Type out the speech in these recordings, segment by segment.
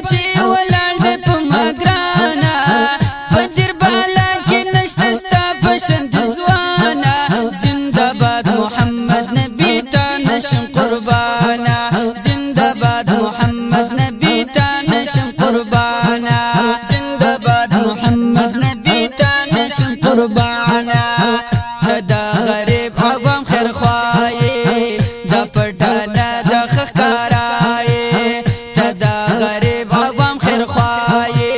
چې ولاړ دې په ما ګرانا په دیر بالا کې نشته ستا په شان ځوانا زنده باد محمد نبی ته نشم قربانا زنده باد محمد نبی ته نشم قربانا زنده باد محمد نبی ته نشم قربانا دا غریب عوام خیر خوایې دا پټانا دا خخکارایې دا غریب عوام خیر خوایې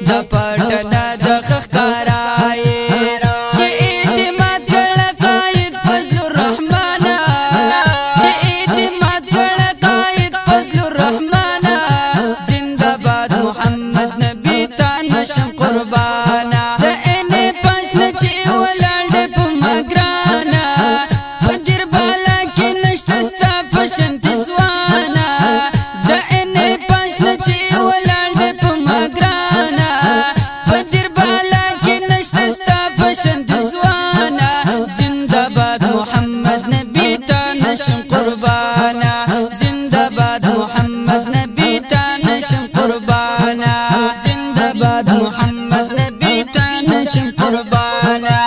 دا پټانا دا خخکارایې چې اعتماد کړه قائد فضل الرحمن چې اعتماد کړه قائد فضل الرحمن زنده باد محمد نبی ته نشم قربانا د انې پښنه چې ولاړ دې په ما ګرانا په دیر بالا کې نشته ستا په شان ځوانا د انې پښنه چې ولاړ دې په ما ګرانا په دیر بالا کې نشته ستا په شان ځوانا زنده باد محمد نبی ته نشم قربانا زنده باد محمد نبی ته نشم قربانا زنده باد محمد نبی ته نشم قربانا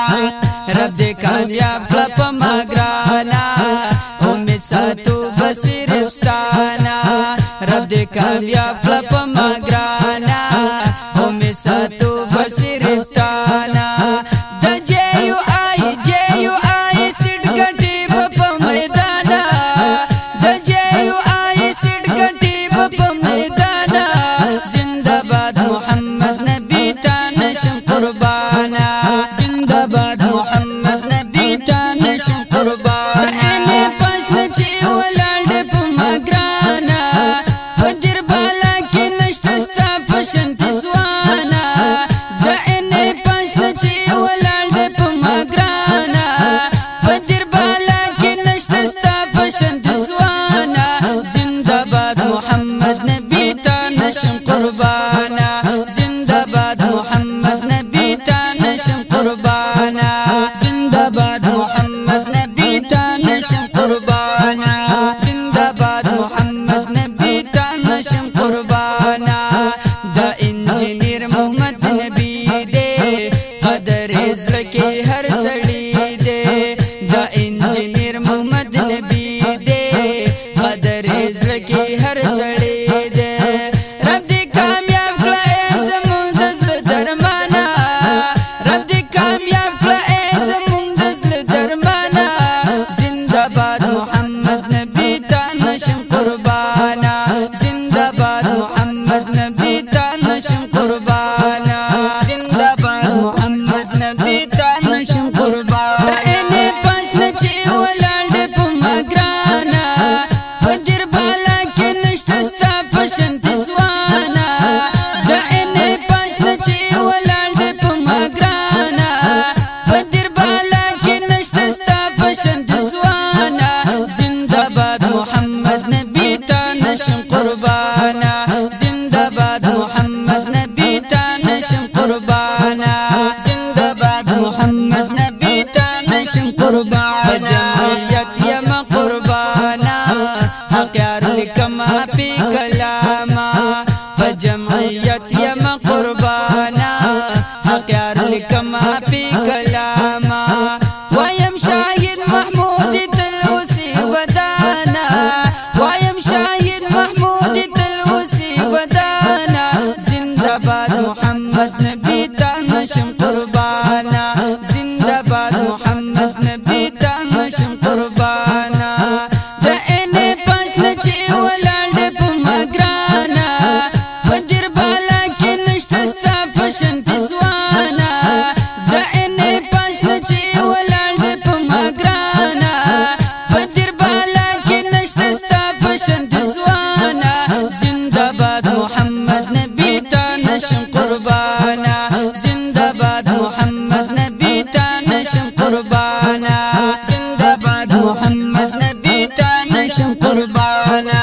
رب دې کامیاب کړه په ما ګرانا امید ساتو بصیرف ستانا رب دې کامیاب کړه په ما ګرانا امید ساتو بصیرف ستانا د جیو آی سیټ ګټي په میدانا د جیو آی سیټ ګټي په میدانا زنده باد محمد نبی ته نشم قربانا زنده باد محمد نبی ته نشم قربانا انې پښنه چې ولاړ دې په ما ګرانا په دیر بالا کې نشته ستا په شان ځوانا د انې پښنه چې ولاړ دې په ما ګرانا په دیر بالا کې نشته ستا په شان ځوانا زنده باد محمد نبی ته نشم قربانا زنده باد محمد نبی ته نشم قربانا زنده باد محمد نبی ته نشم قربانا زنده باد محمد نبی ته نشم قربانا دا انجینیر محمد نبی دے قدر عزت کې هر سړی دے دا انجینیر محمد نبی دے قدر عزت کې هر سړی دے رب دې کامیاب کړه زموږ د زړه درمانا رب دې کامیاب کړه زموږ د زړه درمانا زنده باد محمد نبی ته نشم قربانا زنده باد محمد نبی ته نشم قربانا زنده باد محمد نبی ته نشم قربانا انې پښنه چې ولاړ دې په ما ګرانا په دیر بالا کې نشته ستا په شان ځوانا د انې پښنه چې ولاړ دې په ما ګرانا په دیر بالا کې نشته ستا په شان ځوانا زنده باد محمد نبی ته نشم قربانا زنده باد محمد نبی ته نشم قربانا زنده باد محمد نبی ته نشم قربانا جمعیت یم قربانا حق یار لکما پی کلاما جمعیت یم قربانا حق یار لکما پی کلاما ویم شاهد محمود تلوسی ودانا ویم شاهد محمود تلوسی ودانا زنده باد محمد نبی ته نشم قربانا زنده باد محمد نبی ته نشم قربانا د انې پښنه چې ولاړ دې په ما ګرانا په دیر بالا کې نشته ستا په شان ځوانا د انې پښنه چې ولاړ دې په ما ګرانا په دیر بالا کې نشته ستا په شان ځوانا زنده باد محمد نبی ته نشم قربانا زنده باد محمد نبی ته نشم قربانا زنده باد محمد نبی ته نشم قربانا